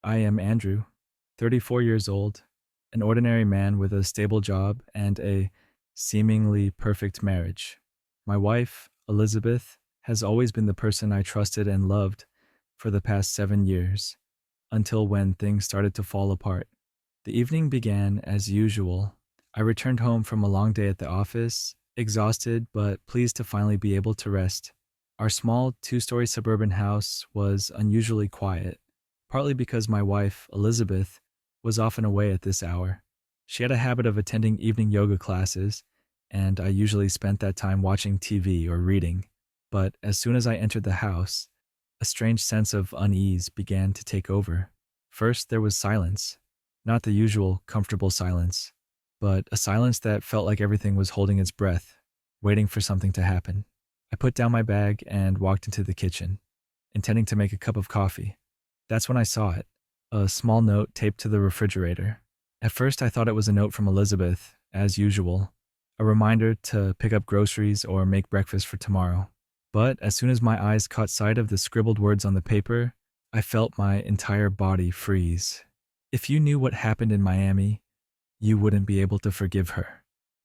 I am Andrew, 34 years old, an ordinary man with a stable job and a seemingly perfect marriage. My wife, Elizabeth, has always been the person I trusted and loved for the past 7 years, until when things started to fall apart. The evening began as usual. I returned home from a long day at the office, exhausted but pleased to finally be able to rest. Our small two-story suburban house was unusually quiet, partly because my wife, Elizabeth, was often away at this hour. She had a habit of attending evening yoga classes, and I usually spent that time watching TV or reading. But as soon as I entered the house, a strange sense of unease began to take over. First, there was silence. Not the usual comfortable silence, but a silence that felt like everything was holding its breath, waiting for something to happen. I put down my bag and walked into the kitchen, intending to make a cup of coffee. That's when I saw it, a small note taped to the refrigerator. At first, I thought it was a note from Elizabeth, as usual, a reminder to pick up groceries or make breakfast for tomorrow. But as soon as my eyes caught sight of the scribbled words on the paper, I felt my entire body freeze. If you knew what happened in Miami, you wouldn't be able to forgive her.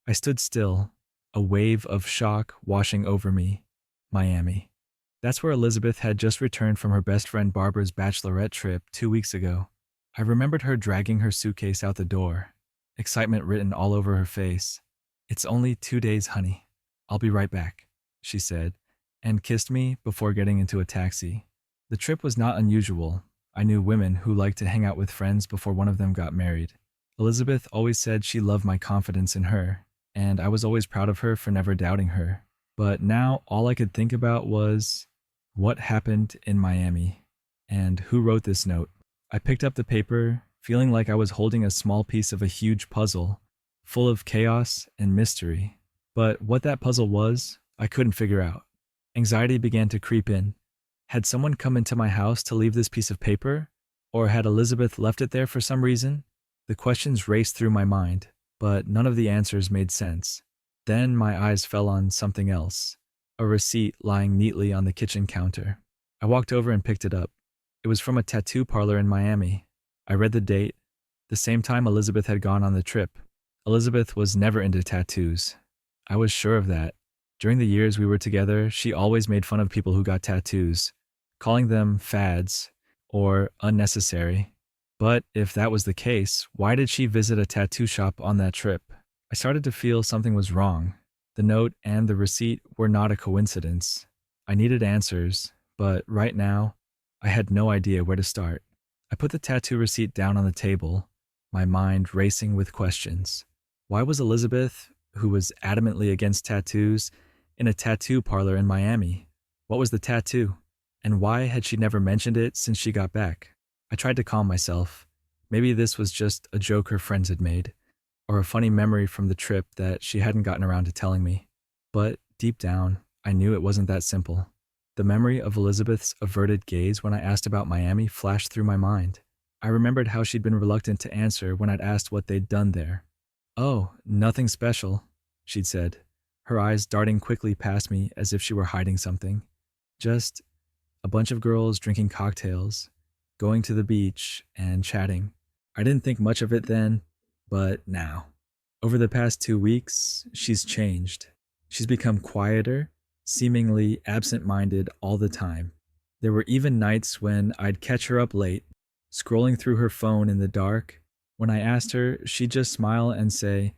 I stood still, a wave of shock washing over me. Miami. That's where Elizabeth had just returned from her best friend Barbara's bachelorette trip 2 weeks ago. I remembered her dragging her suitcase out the door, excitement written all over her face. "It's only 2 days, honey. I'll be right back," she said, and kissed me before getting into a taxi. The trip was not unusual. I knew women who liked to hang out with friends before one of them got married. Elizabeth always said she loved my confidence in her, and I was always proud of her for never doubting her. But now all I could think about was what happened in Miami and who wrote this note. I picked up the paper, feeling like I was holding a small piece of a huge puzzle, full of chaos and mystery. But what that puzzle was, I couldn't figure out. Anxiety began to creep in. Had someone come into my house to leave this piece of paper? Or had Elizabeth left it there for some reason? The questions raced through my mind, but none of the answers made sense. Then my eyes fell on something else, a receipt lying neatly on the kitchen counter. I walked over and picked it up. It was from a tattoo parlor in Miami. I read the date, the same time Elizabeth had gone on the trip. Elizabeth was never into tattoos. I was sure of that. During the years we were together, she always made fun of people who got tattoos, calling them fads or unnecessary. But if that was the case, why did she visit a tattoo shop on that trip? I started to feel something was wrong. The note and the receipt were not a coincidence. I needed answers, but right now, I had no idea where to start. I put the tattoo receipt down on the table, my mind racing with questions. Why was Elizabeth, who was adamantly against tattoos, in a tattoo parlor in Miami? What was the tattoo? And why had she never mentioned it since she got back? I tried to calm myself. Maybe this was just a joke her friends had made, or a funny memory from the trip that she hadn't gotten around to telling me. But deep down, I knew it wasn't that simple. The memory of Elizabeth's averted gaze when I asked about Miami flashed through my mind. I remembered how she'd been reluctant to answer when I'd asked what they'd done there. "Oh, nothing special," she'd said, her eyes darting quickly past me as if she were hiding something. "Just a bunch of girls drinking cocktails, going to the beach, and chatting." I didn't think much of it then, but now. Over the past 2 weeks, she's changed. She's become quieter, seemingly absent-minded all the time. There were even nights when I'd catch her up late, scrolling through her phone in the dark. When I asked her, she'd just smile and say,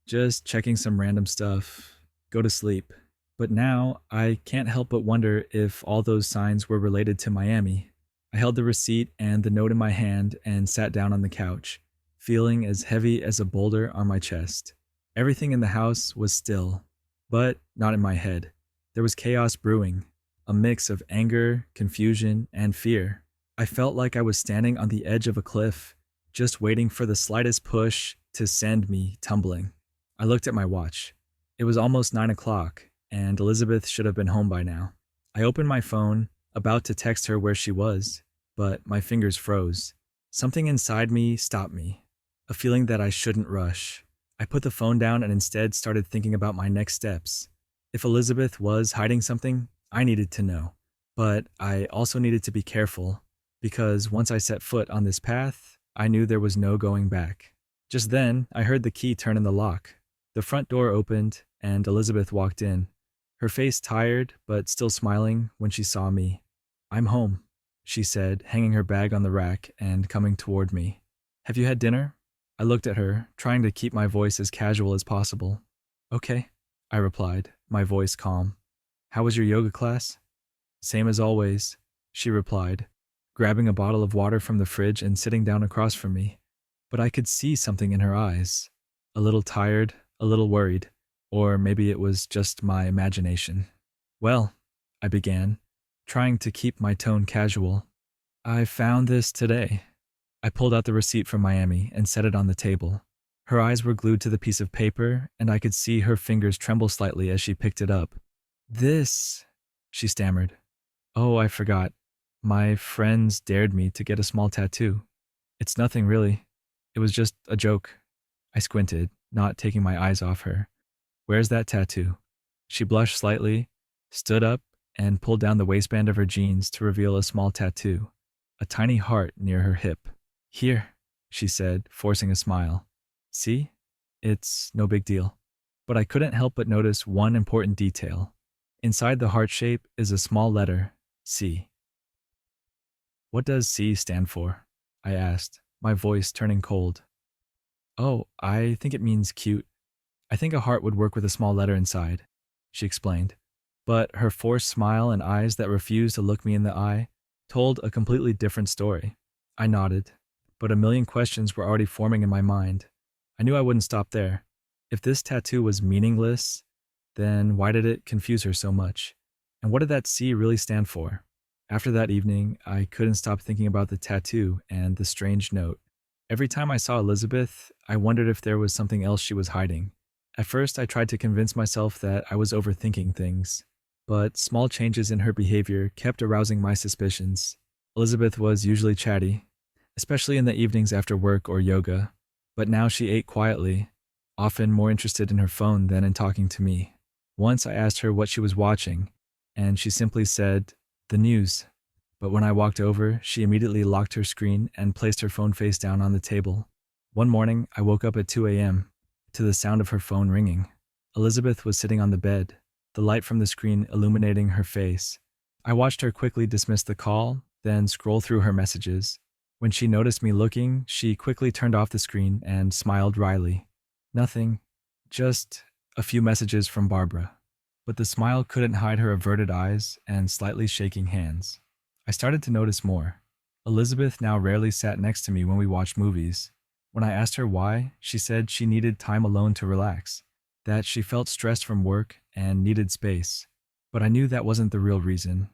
"Just checking some random stuff. Go to sleep." But now, I can't help but wonder if all those signs were related to Miami. I held the receipt and the note in my hand and sat down on the couch, feeling as heavy as a boulder on my chest. Everything in the house was still, but not in my head. There was chaos brewing, a mix of anger, confusion, and fear. I felt like I was standing on the edge of a cliff, just waiting for the slightest push to send me tumbling. I looked at my watch. It was almost 9 o'clock, and Elizabeth should have been home by now. I opened my phone, about to text her where she was, but my fingers froze. Something inside me stopped me, a feeling that I shouldn't rush. I put the phone down and instead started thinking about my next steps. If Elizabeth was hiding something, I needed to know. But I also needed to be careful. because once I set foot on this path, I knew there was no going back. Just then, I heard the key turn in the lock. The front door opened, and Elizabeth walked in, her face tired but still smiling when she saw me. "I'm home," she said, hanging her bag on the rack and coming toward me. "Have you had dinner?" I looked at her, trying to keep my voice as casual as possible. "Okay," I replied, my voice calm. "How was your yoga class?" "Same as always," she replied, grabbing a bottle of water from the fridge and sitting down across from me. But I could see something in her eyes. A little tired, a little worried, or maybe it was just my imagination. "Well," I began, trying to keep my tone casual, "I found this today." I pulled out the receipt from Miami and set it on the table. Her eyes were glued to the piece of paper, and I could see her fingers tremble slightly as she picked it up. "This," she stammered. "Oh, I forgot. My friends dared me to get a small tattoo. It's nothing really. It was just a joke." I squinted, not taking my eyes off her. "Where's that tattoo?" She blushed slightly, stood up, and pulled down the waistband of her jeans to reveal a small tattoo, a tiny heart near her hip. "Here," she said, forcing a smile. "See? It's no big deal." But I couldn't help but notice one important detail. Inside the heart shape is a small letter, C. "What does C stand for?" I asked, my voice turning cold. "Oh, I think it means cute. I think a heart would work with a small letter inside," she explained. But her forced smile and eyes that refused to look me in the eye told a completely different story. I nodded, but a million questions were already forming in my mind. I knew I wouldn't stop there. If this tattoo was meaningless, then why did it confuse her so much? And what did that C really stand for? After that evening, I couldn't stop thinking about the tattoo and the strange note. Every time I saw Elizabeth, I wondered if there was something else she was hiding. At first, I tried to convince myself that I was overthinking things, but small changes in her behavior kept arousing my suspicions. Elizabeth was usually chatty, especially in the evenings after work or yoga, but now she ate quietly, often more interested in her phone than in talking to me. Once I asked her what she was watching, and she simply said, "The news." But when I walked over, she immediately locked her screen and placed her phone face down on the table. One morning, I woke up at 2 a.m. to the sound of her phone ringing. Elizabeth was sitting on the bed, the light from the screen illuminating her face. I watched her quickly dismiss the call, then scroll through her messages. When she noticed me looking, she quickly turned off the screen and smiled wryly. "Nothing, just a few messages from Barbara." But the smile couldn't hide her averted eyes and slightly shaking hands. I started to notice more. Elizabeth now rarely sat next to me when we watched movies. When I asked her why, she said she needed time alone to relax, that she felt stressed from work and needed space. But I knew that wasn't the real reason.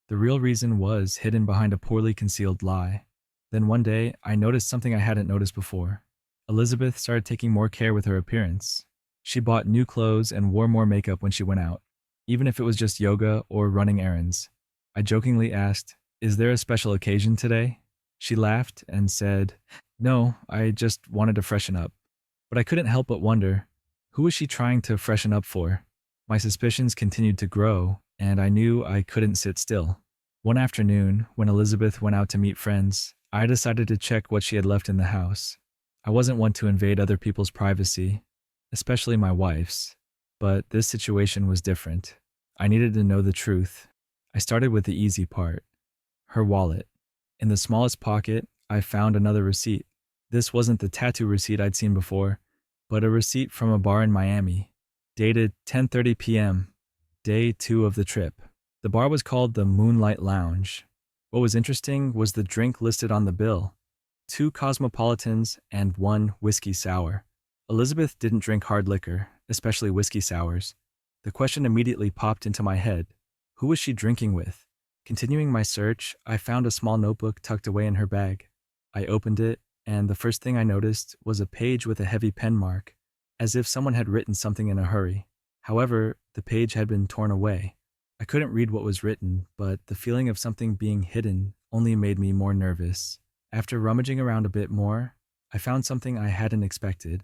The real reason was hidden behind a poorly concealed lie. Then one day, I noticed something I hadn't noticed before. Elizabeth started taking more care with her appearance. She bought new clothes and wore more makeup when she went out, even if it was just yoga or running errands. I jokingly asked, "Is there a special occasion today?" She laughed and said, "No, I just wanted to freshen up." But I couldn't help but wonder, who was she trying to freshen up for? My suspicions continued to grow, and I knew I couldn't sit still. One afternoon, when Elizabeth went out to meet friends, I decided to check what she had left in the house. I wasn't one to invade other people's privacy, especially my wife's, but this situation was different. I needed to know the truth. I started with the easy part, her wallet. In the smallest pocket, I found another receipt. This wasn't the tattoo receipt I'd seen before, but a receipt from a bar in Miami, dated 10:30 p.m., day 2 of the trip. The bar was called the Moonlight Lounge. What was interesting was the drink listed on the bill: 2 Cosmopolitans and 1 whiskey sour. Elizabeth didn't drink hard liquor, especially whiskey sours. The question immediately popped into my head. Who was she drinking with? Continuing my search, I found a small notebook tucked away in her bag. I opened it, and the first thing I noticed was a page with a heavy pen mark, as if someone had written something in a hurry. However, the page had been torn away. I couldn't read what was written, but the feeling of something being hidden only made me more nervous. After rummaging around a bit more, I found something I hadn't expected: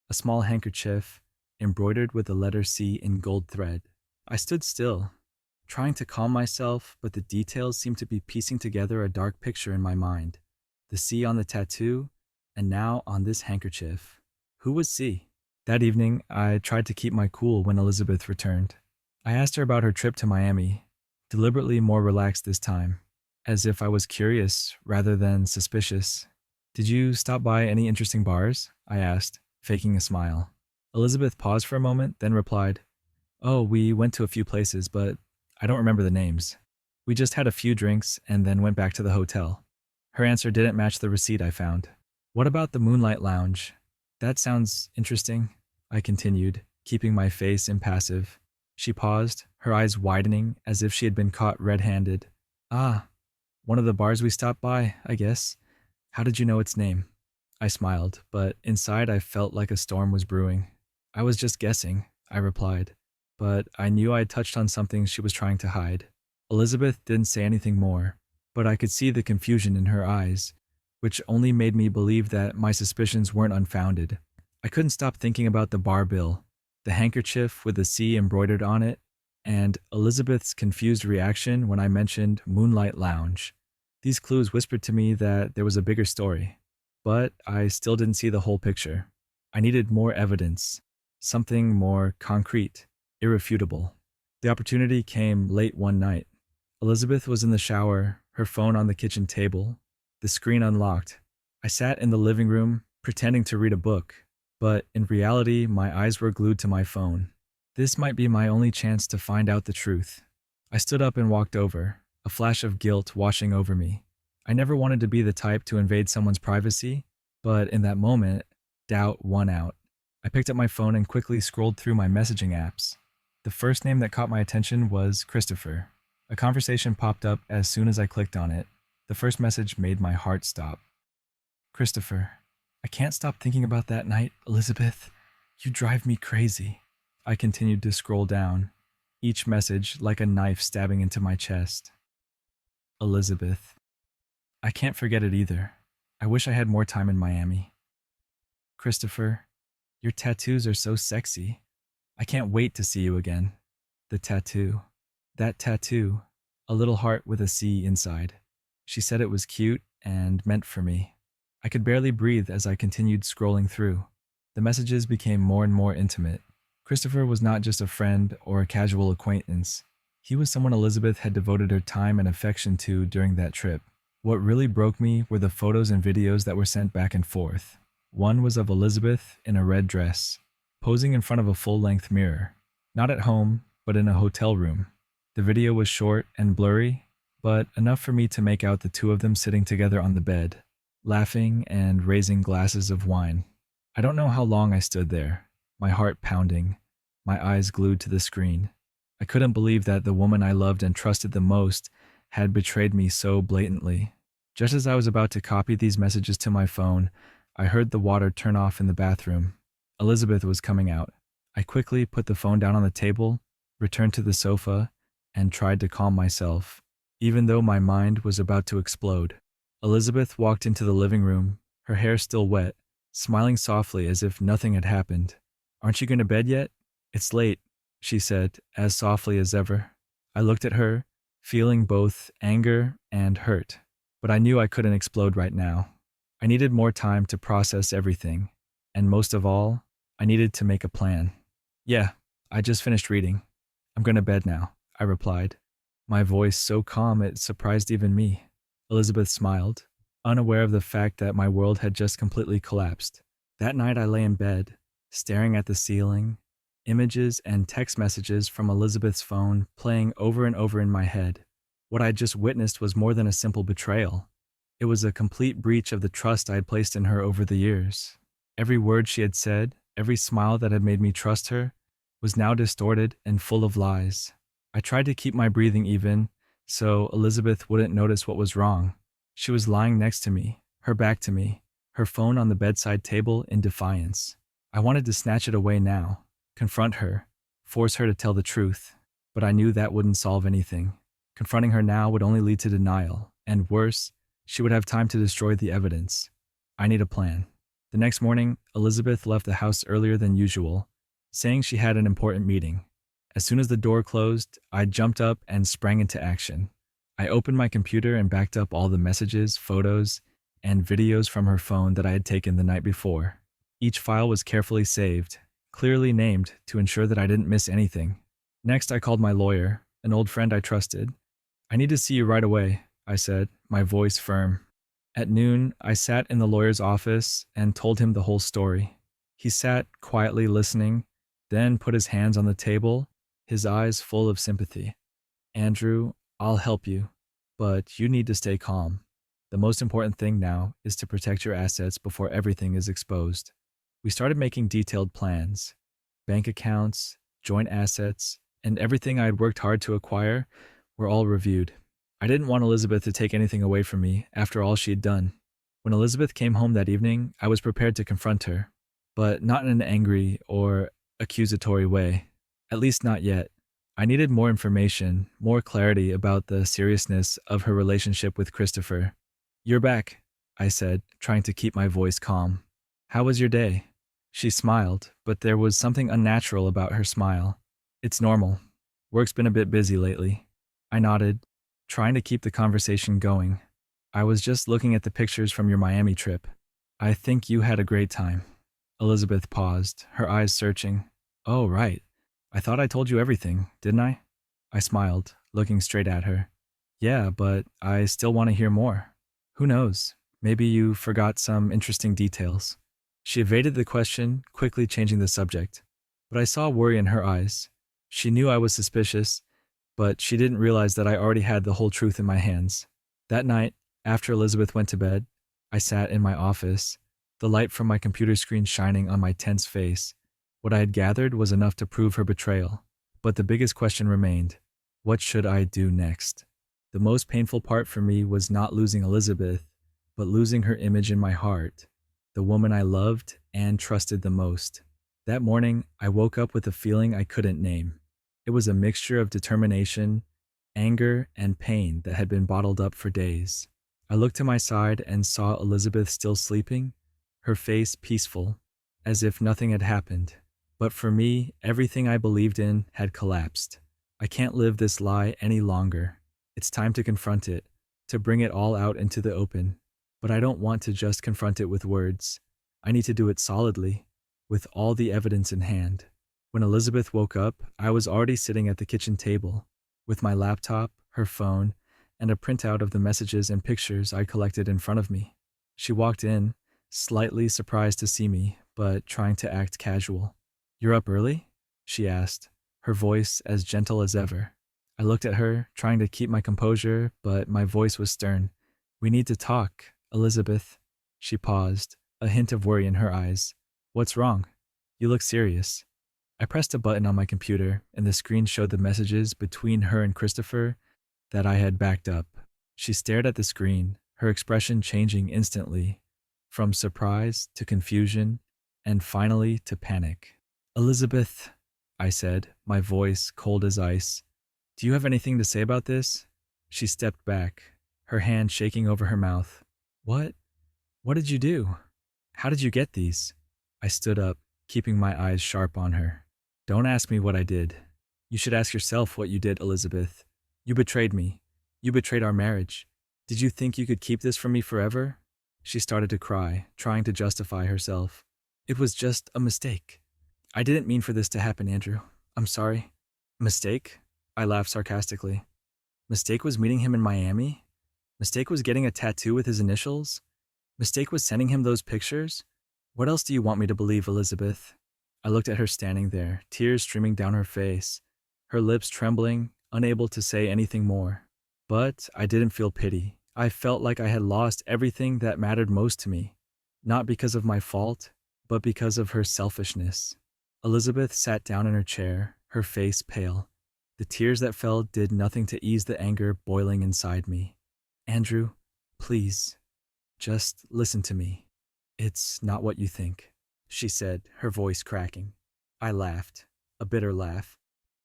a small handkerchief embroidered with the letter C in gold thread. I stood still, trying to calm myself, but the details seemed to be piecing together a dark picture in my mind. The C on the tattoo, and now on this handkerchief. Who was C? That evening, I tried to keep my cool when Elizabeth returned. I asked her about her trip to Miami, deliberately more relaxed this time, as if I was curious rather than suspicious. Did you stop by any interesting bars? I asked, faking a smile. Elizabeth paused for a moment, then replied, "Oh, we went to a few places, but I don't remember the names. We just had a few drinks and then went back to the hotel." Her answer didn't match the receipt I found. "What about the Moonlight Lounge? That sounds interesting," I continued, keeping my face impassive. She paused, her eyes widening as if she had been caught red-handed. "Ah, one of the bars we stopped by, I guess. How did you know its name?" I smiled, but inside I felt like a storm was brewing. "I was just guessing," I replied, but I knew I had touched on something she was trying to hide. Elizabeth didn't say anything more, but I could see the confusion in her eyes, which only made me believe that my suspicions weren't unfounded. I couldn't stop thinking about the bar bill, the handkerchief with the C embroidered on it, and Elizabeth's confused reaction when I mentioned Moonlight Lounge. These clues whispered to me that there was a bigger story, but I still didn't see the whole picture. I needed more evidence, something more concrete, irrefutable. The opportunity came late one night. Elizabeth was in the shower, her phone on the kitchen table, the screen unlocked. I sat in the living room, pretending to read a book, but in reality, my eyes were glued to my phone. This might be my only chance to find out the truth. I stood up and walked over, a flash of guilt washing over me. I never wanted to be the type to invade someone's privacy, but in that moment, doubt won out. I picked up my phone and quickly scrolled through my messaging apps. The first name that caught my attention was Christopher. A conversation popped up as soon as I clicked on it. The first message made my heart stop. "Christopher, I can't stop thinking about that night, Elizabeth. You drive me crazy." I continued to scroll down, each message like a knife stabbing into my chest. Elizabeth. I can't forget it either. I wish I had more time in Miami. Christopher, your tattoos are so sexy. I can't wait to see you again. The tattoo. That tattoo. A little heart with a C inside. She said it was cute and meant for me. I could barely breathe as I continued scrolling through. The messages became more and more intimate. Christopher was not just a friend or a casual acquaintance. He was someone Elizabeth had devoted her time and affection to during that trip. What really broke me were the photos and videos that were sent back and forth. One was of Elizabeth in a red dress, posing in front of a full-length mirror. Not at home, but in a hotel room. The video was short and blurry, but enough for me to make out the two of them sitting together on the bed, laughing and raising glasses of wine. I don't know how long I stood there, my heart pounding, my eyes glued to the screen. I couldn't believe that the woman I loved and trusted the most had betrayed me so blatantly. Just as I was about to copy these messages to my phone, I heard the water turn off in the bathroom. Elizabeth was coming out. I quickly put the phone down on the table, returned to the sofa, and tried to calm myself, even though my mind was about to explode. Elizabeth walked into the living room, her hair still wet, smiling softly as if nothing had happened. "Aren't you going to bed yet? It's late," she said, as softly as ever. I looked at her, feeling both anger and hurt, but I knew I couldn't explode right now. I needed more time to process everything, and most of all, I needed to make a plan. "Yeah, I just finished reading. I'm going to bed now," I replied, my voice so calm it surprised even me. Elizabeth smiled, unaware of the fact that my world had just completely collapsed. That night I lay in bed, staring at the ceiling, images and text messages from Elizabeth's phone playing over and over in my head. What I'd just witnessed was more than a simple betrayal. It was a complete breach of the trust I had placed in her over the years. Every word she had said, every smile that had made me trust her, was now distorted and full of lies. I tried to keep my breathing even, so Elizabeth wouldn't notice what was wrong. She was lying next to me, her back to me, her phone on the bedside table in defiance. I wanted to snatch it away now, confront her, force her to tell the truth, but I knew that wouldn't solve anything. Confronting her now would only lead to denial, and worse, she would have time to destroy the evidence. I need a plan. The next morning, Elizabeth left the house earlier than usual, saying she had an important meeting. As soon as the door closed, I jumped up and sprang into action. I opened my computer and backed up all the messages, photos, and videos from her phone that I had taken the night before. Each file was carefully saved, clearly named to ensure that I didn't miss anything. Next, I called my lawyer, an old friend I trusted. "I need to see you right away," I said, my voice firm. At noon, I sat in the lawyer's office and told him the whole story. He sat quietly listening, then put his hands on the table, his eyes full of sympathy. "Andrew, I'll help you, but you need to stay calm. The most important thing now is to protect your assets before everything is exposed." We started making detailed plans. Bank accounts, joint assets, and everything I had worked hard to acquire were all reviewed. I didn't want Elizabeth to take anything away from me after all she had done. When Elizabeth came home that evening, I was prepared to confront her, but not in an angry or accusatory way. At least not yet. I needed more information, more clarity about the seriousness of her relationship with Christopher. "You're back," I said, trying to keep my voice calm. "How was your day?" She smiled, but there was something unnatural about her smile. "It's normal. Work's been a bit busy lately." I nodded, trying to keep the conversation going. "I was just looking at the pictures from your Miami trip. I think you had a great time." Elizabeth paused, her eyes searching. "Oh, right. I thought I told you everything, didn't I?" I smiled, looking straight at her. "Yeah, but I still want to hear more. Who knows? Maybe you forgot some interesting details." She evaded the question, quickly changing the subject. But I saw worry in her eyes. She knew I was suspicious, but she didn't realize that I already had the whole truth in my hands. That night, after Elizabeth went to bed, I sat in my office, the light from my computer screen shining on my tense face. What I had gathered was enough to prove her betrayal. But the biggest question remained: what should I do next? The most painful part for me was not losing Elizabeth, but losing her image in my heart, the woman I loved and trusted the most. That morning, I woke up with a feeling I couldn't name. It was a mixture of determination, anger, and pain that had been bottled up for days. I looked to my side and saw Elizabeth still sleeping, her face peaceful, as if nothing had happened. But for me, everything I believed in had collapsed. I can't live this lie any longer. It's time to confront it, to bring it all out into the open. But I don't want to just confront it with words. I need to do it solidly, with all the evidence in hand. When Elizabeth woke up, I was already sitting at the kitchen table, with my laptop, her phone, and a printout of the messages and pictures I collected in front of me. She walked in, slightly surprised to see me, but trying to act casual. "You're up early?" she asked, her voice as gentle as ever. I looked at her, trying to keep my composure, but my voice was stern. "We need to talk, Elizabeth." She paused, a hint of worry in her eyes. "What's wrong? You look serious." I pressed a button on my computer, and the screen showed the messages between her and Christopher that I had backed up. She stared at the screen, her expression changing instantly, from surprise to confusion, and finally to panic. "Elizabeth," I said, my voice cold as ice, "do you have anything to say about this?" She stepped back, her hand shaking over her mouth. What did you do? How did you get these?" I stood up, keeping my eyes sharp on her. "Don't ask me what I did. You should ask yourself what you did, Elizabeth. You betrayed me. You betrayed our marriage. Did you think you could keep this from me forever?" She started to cry, trying to justify herself. "It was just a mistake. I didn't mean for this to happen, Andrew. I'm sorry." "Mistake?" I laughed sarcastically. "Mistake was meeting him in Miami? Mistake was getting a tattoo with his initials? Mistake was sending him those pictures? What else do you want me to believe, Elizabeth?" I looked at her standing there, tears streaming down her face, her lips trembling, unable to say anything more. But I didn't feel pity. I felt like I had lost everything that mattered most to me, not because of my fault, but because of her selfishness. Elizabeth sat down in her chair, her face pale. The tears that fell did nothing to ease the anger boiling inside me. "Andrew, please, just listen to me. It's not what you think," she said, her voice cracking. I laughed, a bitter laugh.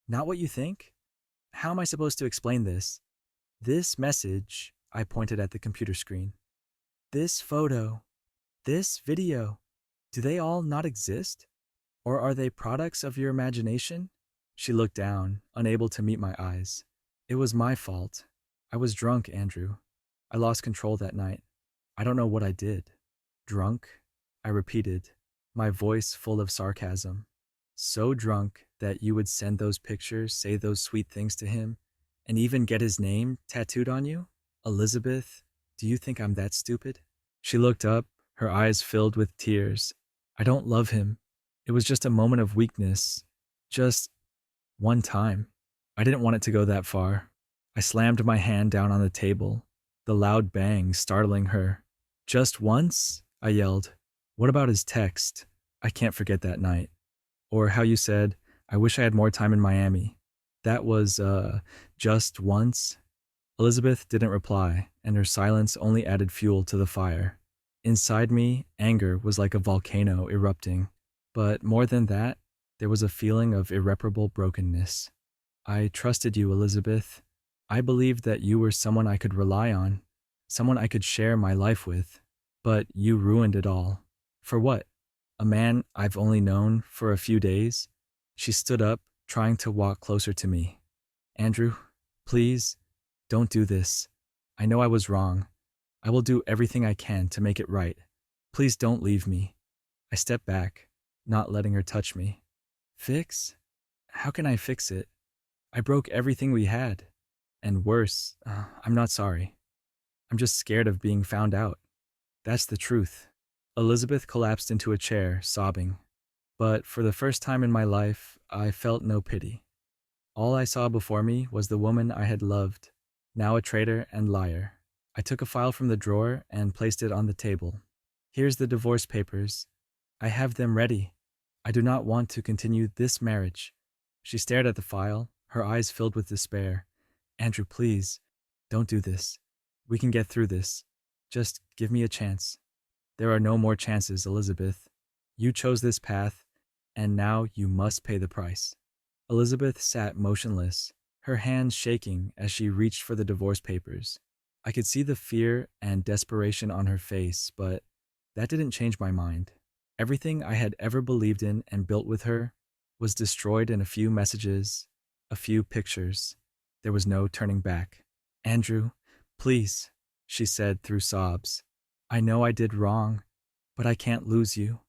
"Not what you think? How am I supposed to explain this? This message," I pointed at the computer screen. "This photo, this video, do they all not exist? Or are they products of your imagination? She looked down, unable to meet my eyes. It was my fault. I was drunk, Andrew. I lost control that night. I don't know what I did. Drunk? I repeated, my voice full of sarcasm. So drunk that you would send those pictures, say those sweet things to him, and even get his name tattooed on you? Elizabeth, do you think I'm that stupid? She looked up, her eyes filled with tears. I don't love him. It was just a moment of weakness. Just one time. I didn't want it to go that far. I slammed my hand down on the table, the loud bang startling her. Just once? I yelled. What about his text? I can't forget that night. Or how you said, I wish I had more time in Miami. That was, just once? Elizabeth didn't reply, and her silence only added fuel to the fire. Inside me, anger was like a volcano erupting. But more than that, there was a feeling of irreparable brokenness. I trusted you, Elizabeth. I believed that you were someone I could rely on, someone I could share my life with. But you ruined it all. For what? A man I've only known for a few days? She stood up, trying to walk closer to me. Andrew, please, don't do this. I know I was wrong. I will do everything I can to make it right. Please don't leave me. I stepped back, not letting her touch me. Fix? How can I fix it? I broke everything we had. And worse, I'm not sorry. I'm just scared of being found out. That's the truth. Elizabeth collapsed into a chair, sobbing. But for the first time in my life, I felt no pity. All I saw before me was the woman I had loved, now a traitor and liar. I took a file from the drawer and placed it on the table. Here's the divorce papers. I have them ready. I do not want to continue this marriage. She stared at the file, her eyes filled with despair. Andrew, please, don't do this. We can get through this. Just give me a chance. There are no more chances, Elizabeth. You chose this path, and now you must pay the price. Elizabeth sat motionless, her hands shaking as she reached for the divorce papers. I could see the fear and desperation on her face, but that didn't change my mind. Everything I had ever believed in and built with her was destroyed in a few messages, a few pictures. There was no turning back. Andrew, please, she said through sobs. I know I did wrong, but I can't lose you.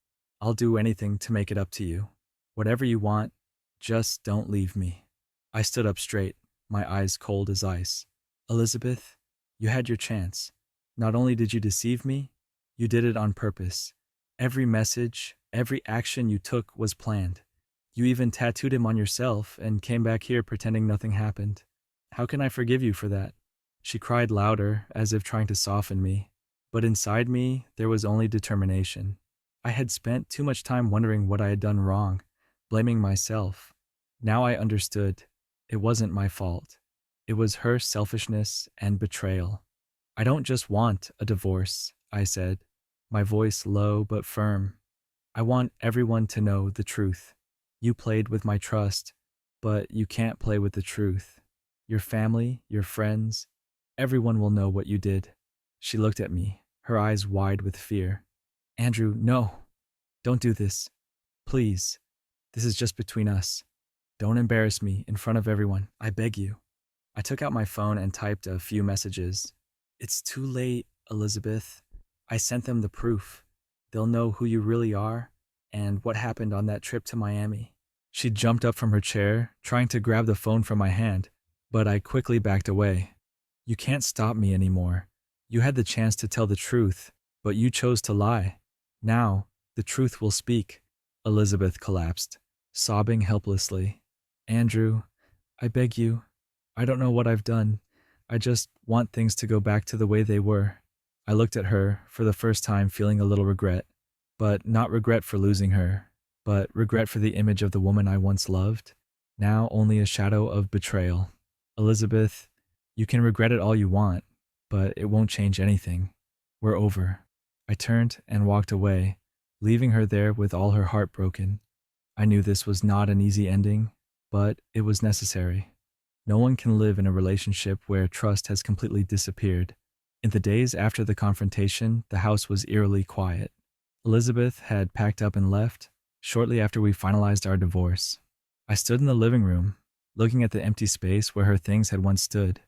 I'll do anything to make it up to you. Whatever you want, just don't leave me. I stood up straight, my eyes cold as ice. Elizabeth, you had your chance. Not only did you deceive me, you did it on purpose. Every message, every action you took was planned. You even tattooed him on yourself and came back here pretending nothing happened. How can I forgive you for that? She cried louder, as if trying to soften me. But inside me, there was only determination. I had spent too much time wondering what I had done wrong, blaming myself. Now I understood. It wasn't my fault. It was her selfishness and betrayal. I don't just want a divorce, I said, my voice low but firm. I want everyone to know the truth. You played with my trust, but you can't play with the truth. Your family, your friends, everyone will know what you did. She looked at me, her eyes wide with fear. Andrew, no. Don't do this. Please. This is just between us. Don't embarrass me in front of everyone. I beg you. I took out my phone and typed a few messages. It's too late, Elizabeth. I sent them the proof. They'll know who you really are and what happened on that trip to Miami. She jumped up from her chair, trying to grab the phone from my hand, but I quickly backed away. You can't stop me anymore. You had the chance to tell the truth, but you chose to lie. Now, the truth will speak. Elizabeth collapsed, sobbing helplessly. Andrew, I beg you. I don't know what I've done. I just want things to go back to the way they were. I looked at her, for the first time feeling a little regret, but not regret for losing her, but regret for the image of the woman I once loved, now only a shadow of betrayal. Elizabeth, you can regret it all you want, but it won't change anything. We're over. I turned and walked away, leaving her there with all her heart broken. I knew this was not an easy ending, but it was necessary. No one can live in a relationship where trust has completely disappeared. In the days after the confrontation, the house was eerily quiet. Elizabeth had packed up and left shortly after we finalized our divorce. I stood in the living room, looking at the empty space where her things had once stood,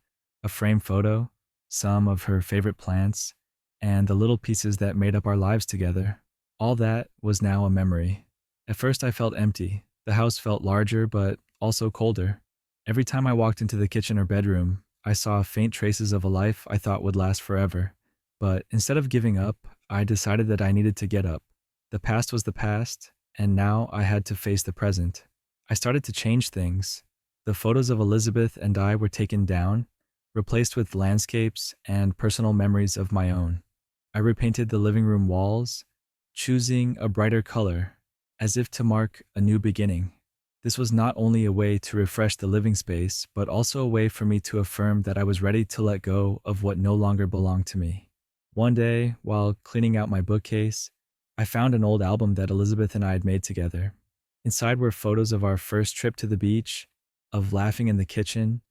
a framed photo, some of her favorite plants, and the little pieces that made up our lives together. All that was now a memory. At first, I felt empty. The house felt larger, but also colder. Every time I walked into the kitchen or bedroom, I saw faint traces of a life I thought would last forever. But instead of giving up, I decided that I needed to get up. The past was the past, and now I had to face the present. I started to change things. The photos of Elizabeth and I were taken down, replaced with landscapes and personal memories of my own. I repainted the living room walls, choosing a brighter color, as if to mark a new beginning. This was not only a way to refresh the living space, but also a way for me to affirm that I was ready to let go of what no longer belonged to me. One day, while cleaning out my bookcase, I found an old album that Elizabeth and I had made together. Inside were photos of our first trip to the beach, of laughing in the kitchen,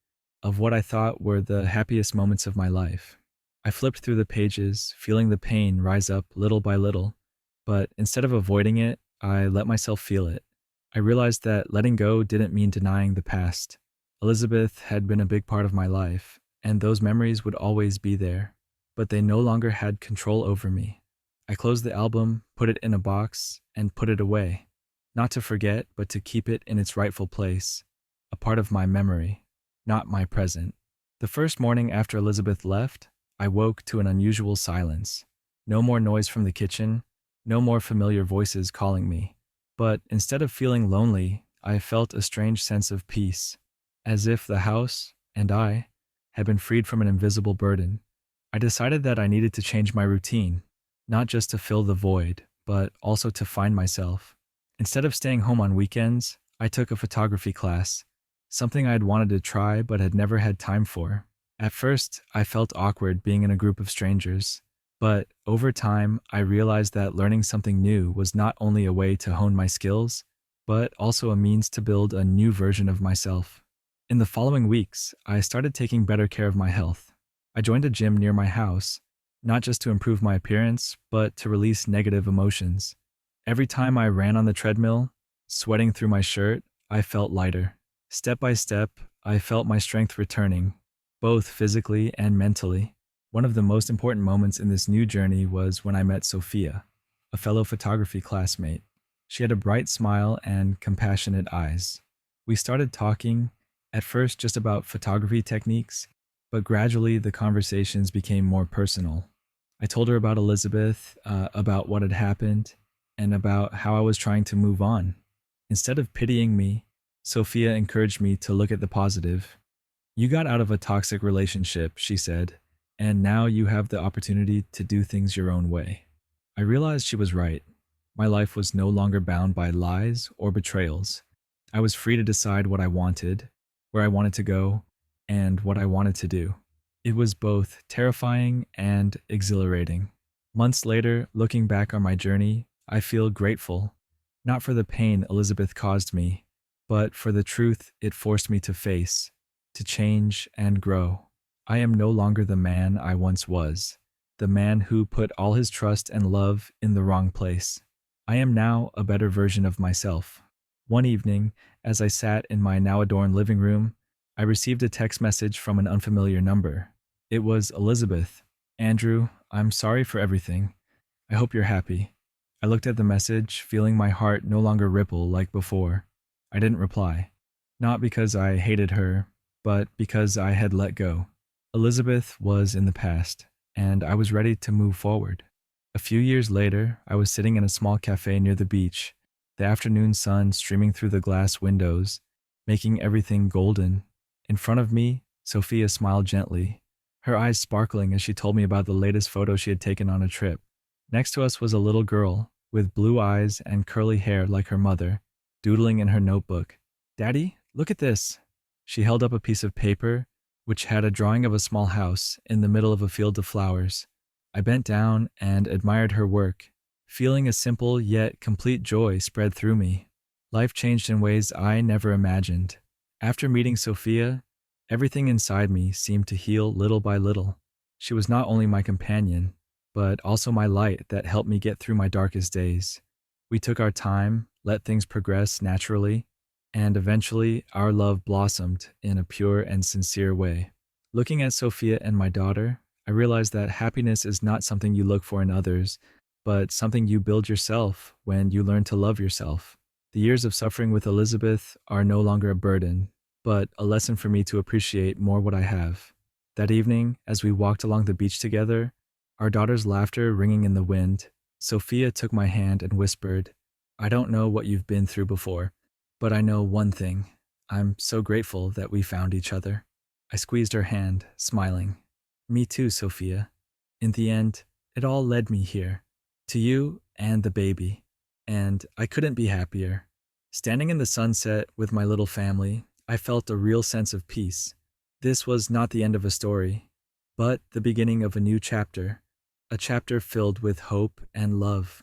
of what I thought were the happiest moments of my life. I flipped through the pages, feeling the pain rise up little by little, but instead of avoiding it, I let myself feel it. I realized that letting go didn't mean denying the past. Elizabeth had been a big part of my life, and those memories would always be there, but they no longer had control over me. I closed the album, put it in a box, and put it away. Not to forget, but to keep it in its rightful place, a part of my memory, not my present. The first morning after Elizabeth left, I woke to an unusual silence. No more noise from the kitchen, no more familiar voices calling me. But instead of feeling lonely, I felt a strange sense of peace, as if the house and I had been freed from an invisible burden. I decided that I needed to change my routine, not just to fill the void, but also to find myself. Instead of staying home on weekends, I took a photography class, something I had wanted to try but had never had time for. At first, I felt awkward being in a group of strangers, but over time, I realized that learning something new was not only a way to hone my skills, but also a means to build a new version of myself. In the following weeks, I started taking better care of my health. I joined a gym near my house, not just to improve my appearance, but to release negative emotions. Every time I ran on the treadmill, sweating through my shirt, I felt lighter. Step by step, I felt my strength returning, both physically and mentally. One of the most important moments in this new journey was when I met Sophia, a fellow photography classmate. She had a bright smile and compassionate eyes. We started talking, at first just about photography techniques, but gradually the conversations became more personal. I told her about Elizabeth, about what had happened, and about how I was trying to move on. Instead of pitying me, Sophia encouraged me to look at the positive. "You got out of a toxic relationship," she said, "and now you have the opportunity to do things your own way." I realized she was right. My life was no longer bound by lies or betrayals. I was free to decide what I wanted, where I wanted to go, and what I wanted to do. It was both terrifying and exhilarating. Months later, looking back on my journey, I feel grateful, not for the pain Elizabeth caused me, but for the truth it forced me to face, to change and grow. I am no longer the man I once was, the man who put all his trust and love in the wrong place. I am now a better version of myself. One evening, as I sat in my now adorned living room, I received a text message from an unfamiliar number. It was Elizabeth. "Andrew, I'm sorry for everything. I hope you're happy." I looked at the message, feeling my heart no longer ripple like before. I didn't reply. Not because I hated her, but because I had let go. Elizabeth was in the past, and I was ready to move forward. A few years later, I was sitting in a small cafe near the beach, the afternoon sun streaming through the glass windows, making everything golden. In front of me, Sophia smiled gently, her eyes sparkling as she told me about the latest photo she had taken on a trip. Next to us was a little girl, with blue eyes and curly hair like her mother, doodling in her notebook. "Daddy, look at this." She held up a piece of paper, which had a drawing of a small house in the middle of a field of flowers. I bent down and admired her work, feeling a simple yet complete joy spread through me. Life changed in ways I never imagined. After meeting Sophia, everything inside me seemed to heal little by little. She was not only my companion, but also my light that helped me get through my darkest days. We took our time, let things progress naturally, and eventually our love blossomed in a pure and sincere way. Looking at Sophia and my daughter, I realized that happiness is not something you look for in others, but something you build yourself when you learn to love yourself. The years of suffering with Elizabeth are no longer a burden, but a lesson for me to appreciate more what I have. That evening, as we walked along the beach together, our daughter's laughter ringing in the wind, Sophia took my hand and whispered, "I don't know what you've been through before, but I know one thing. I'm so grateful that we found each other." I squeezed her hand, smiling. "Me too, Sophia. In the end, it all led me here, to you and the baby, and I couldn't be happier." Standing in the sunset with my little family, I felt a real sense of peace. This was not the end of a story, but the beginning of a new chapter, a chapter filled with hope and love.